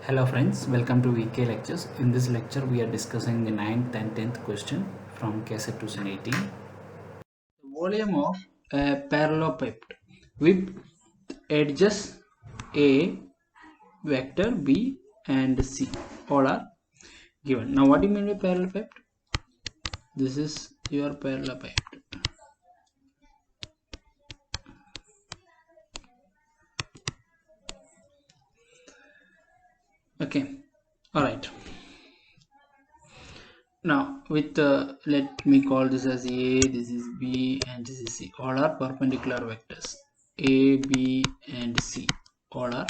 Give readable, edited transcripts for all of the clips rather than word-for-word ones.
Hello friends, welcome to VK lectures. In this lecture we are discussing the 9th and 10th question from Kset 2018. The volume of a parallelepiped with edges A, vector B and C all are given. Now what do you mean by parallelepiped? This is your parallelepiped. Okay, alright. Now with let me call this as A, this is B and this is C. All are perpendicular vectors. A, B and C all are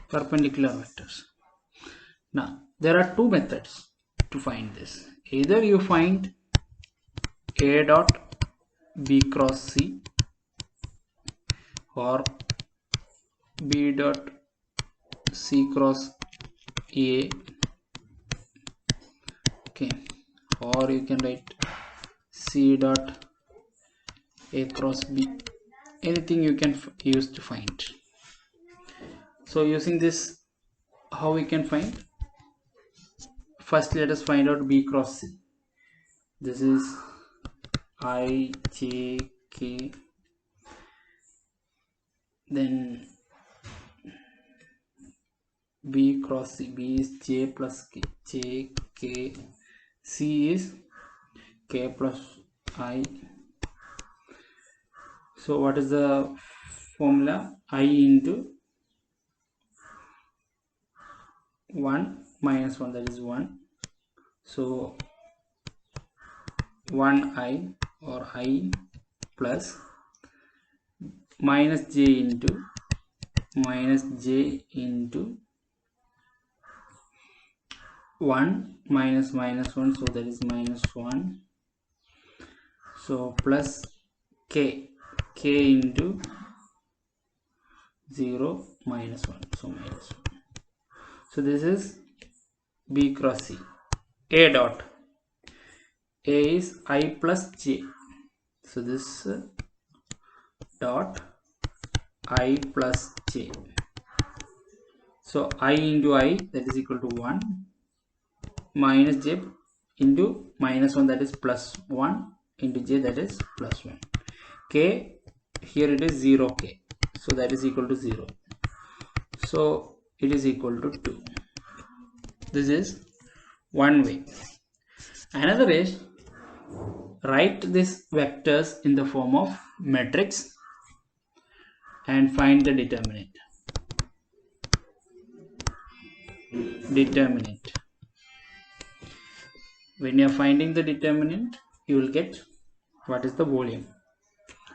perpendicular vectors. Now there are two methods to find this. Either you find A dot B cross C or B dot C cross A, okay, or you can write C dot A cross B. Anything you can use to find. So using this, how we can find? First let us find out B cross C. This is I, J, K, then B cross C. B is J plus K. J, K, C is K plus I. So what is the formula? I into 1 minus 1, that is 1. So 1I or I plus minus j into 1 minus 1, so that is minus 1. So plus k into 0 minus 1, so minus 1. So this is B cross C. A dot, A is I plus j, so this dot I plus j. So I into I, that is equal to 1, minus j into minus 1, that is plus 1, into j, that is plus 1. K, here it is 0k, so that is equal to 0. So it is equal to 2. This is one way. Another is, write these vectors in the form of matrix and find the determinant. When you are finding the determinant, you will get what is the volume.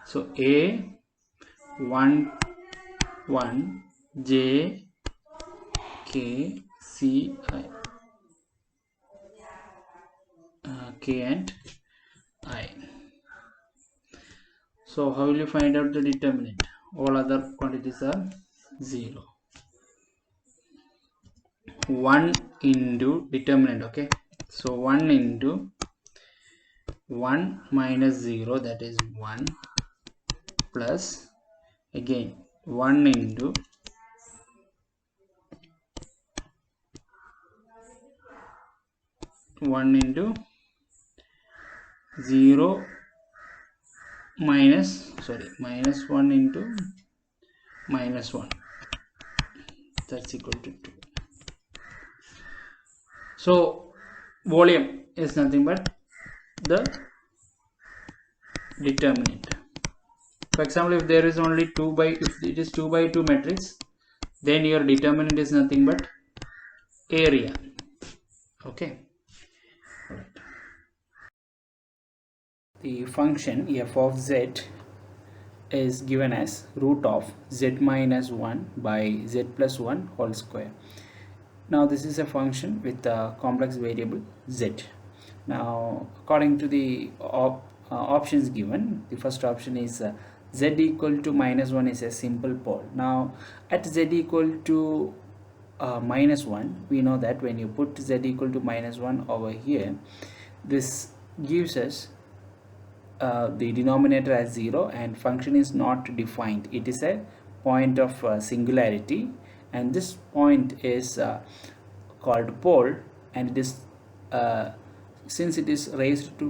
So A 1 1 J K C I, K and I. So how will you find out the determinant? All other quantities are 0. 1 into determinant, okay, so 1 into 1 minus 0, that is 1, plus again 1 into 0 minus 1 into minus 1, that's equal to 2. So volume is nothing but the determinant. For example, if there is only if it is 2 by 2 matrix, then your determinant is nothing but area. Okay. The function f of z is given as root of z minus 1 by z plus 1 whole square. Now this is a function with a complex variable z. Now according to the options given, the first option is z equal to minus 1 is a simple pole. Now at z equal to minus 1, we know that when you put z equal to minus 1 over here, this gives us the denominator as 0 and function is not defined. It is a point of singularity, and this point is called pole, and it is since it is raised to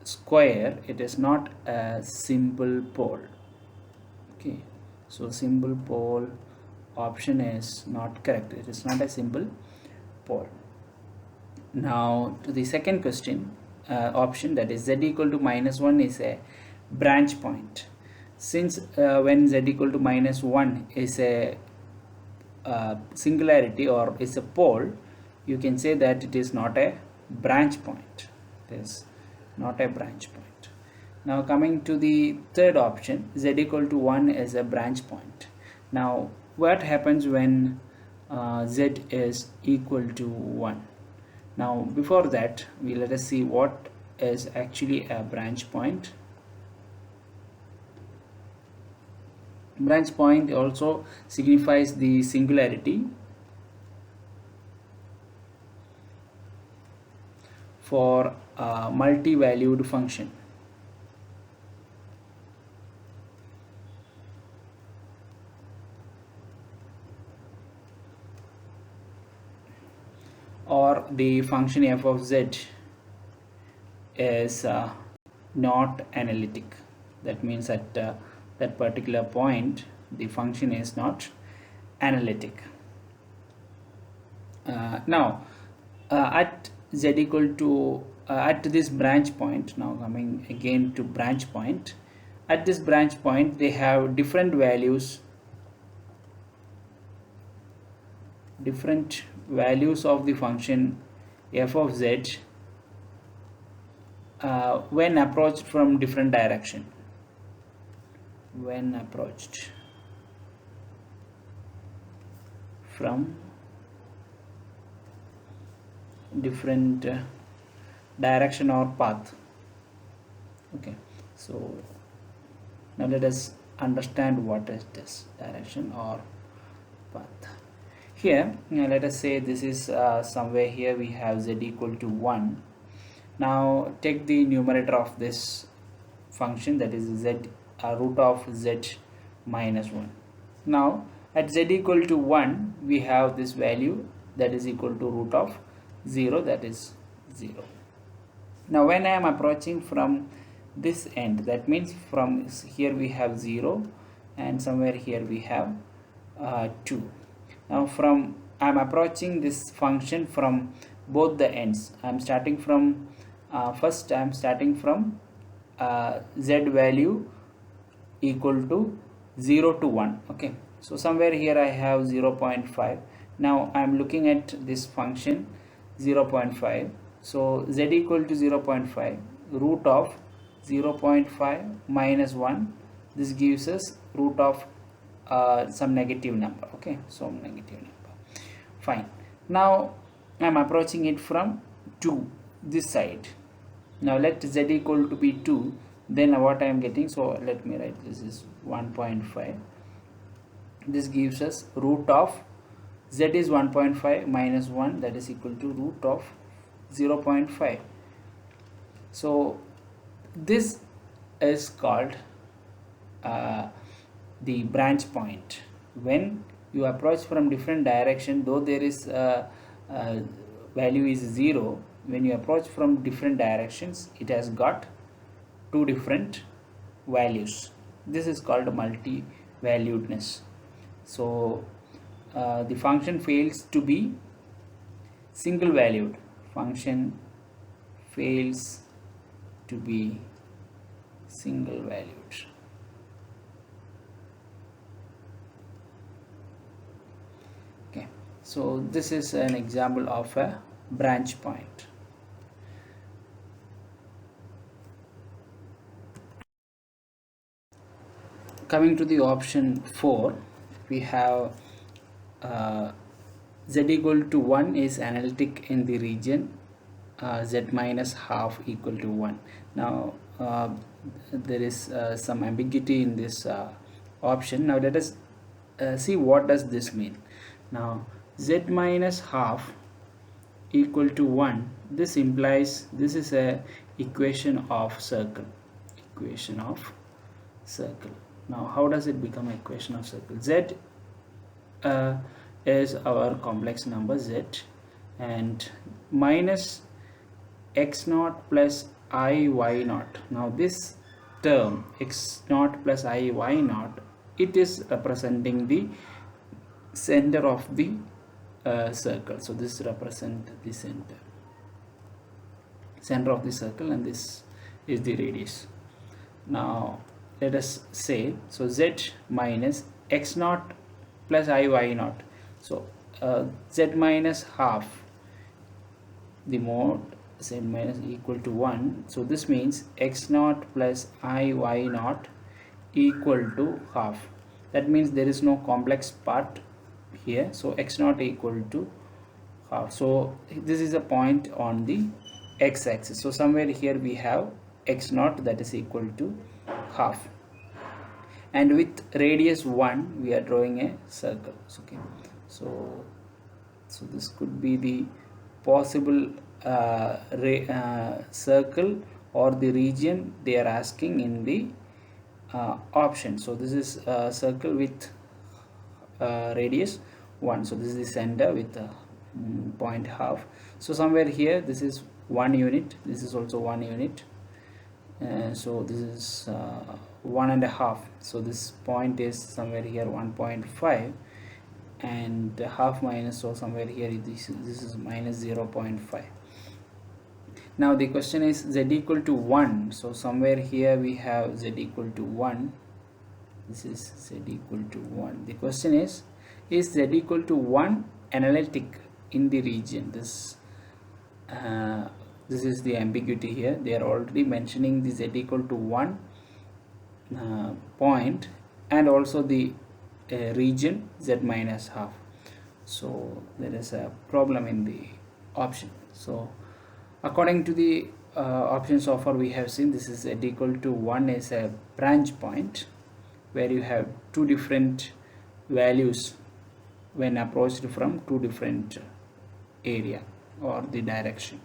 square, it is not a simple pole. Okay, so simple pole option is not correct. It is not a simple pole. Now to the second question, option, that is z equal to -1 is a branch point. Since when z equal to -1 is a singularity or is a pole, you can say that it is not a branch point. It is not a branch point. Now coming to the third option, z equal to 1 is a branch point. Now what happens when z is equal to 1? Now before that, let us see what is actually a branch point. Branch point also signifies the singularity for a multi-valued function. Or the function f of z is not analytic. That means at that particular point the function is not analytic. Now at z equal to at this branch point, now coming again to branch point, at this branch point they have different values of the function f of z when approached from different direction. When approached from different direction or path. Okay, so now let us understand what is this direction or path. Here let us say this is somewhere here we have z equal to 1. Now take the numerator of this function, that is z root of z minus 1. Now at z equal to 1 we have this value that is equal to root of 0, that is 0. Now when I am approaching from this end, that means from here we have 0 and somewhere here we have 2. Now from I am approaching this function from both the ends. I am starting from first I am starting from z value equal to 0 to 1. Okay, so somewhere here I have 0.5. now I am looking at this function 0.5. so z equal to 0.5, root of 0.5 minus 1, this gives us root of some negative number. Okay, so negative number. Fine. Now I am approaching it from 2 this side. Now let z equal to be 2, then what I am getting, so let me write this is 1.5. this gives us root of z is 1.5 minus 1, that is equal to root of 0.5. so this is called the branch point. When you approach from different direction, though there is value is 0, when you approach from different directions it has got two different values. This is called multi-valuedness. So the function fails to be single valued. Function fails to be single valued. Okay, so this is an example of a branch point. Coming to the option 4, we have z equal to 1 is analytic in the region z minus half equal to 1. Now there is some ambiguity in this option. Now let us see what does this mean. Now z minus half equal to 1, this implies this is a equation of circle. Now how does it become equation of circle? is our complex number z, and minus x naught plus I y naught. Now this term x naught plus I y naught, it is representing the center of the circle. So this represents the center of the circle, and this is the radius. Now let us say, so z minus x naught plus I y naught. So z minus half, the mode z minus equal to 1. So this means x naught plus I y naught equal to half. That means there is no complex part here, so x naught equal to half. So this is a point on the x-axis. So somewhere here we have x naught, that is equal to half, and with radius 1 we are drawing a circle. Okay, so this could be the possible circle or the region they are asking in the option. So this is a circle with radius 1. So this is the center with point half. So somewhere here this is 1 unit, this is also 1 unit, so this is 1.5. So this point is somewhere here 1.5, and half minus, so somewhere here this is minus 0.5. Now the question is z equal to 1. So somewhere here we have z equal to 1. This is z equal to 1. The question is z equal to 1 analytic in the region? This is the ambiguity here. They are already mentioning the z equal to 1 point, and also the region z minus half. So there is a problem in the option. So according to the options offer, we have seen this is z equal to 1 is a branch point where you have two different values when approached from two different area or the direction.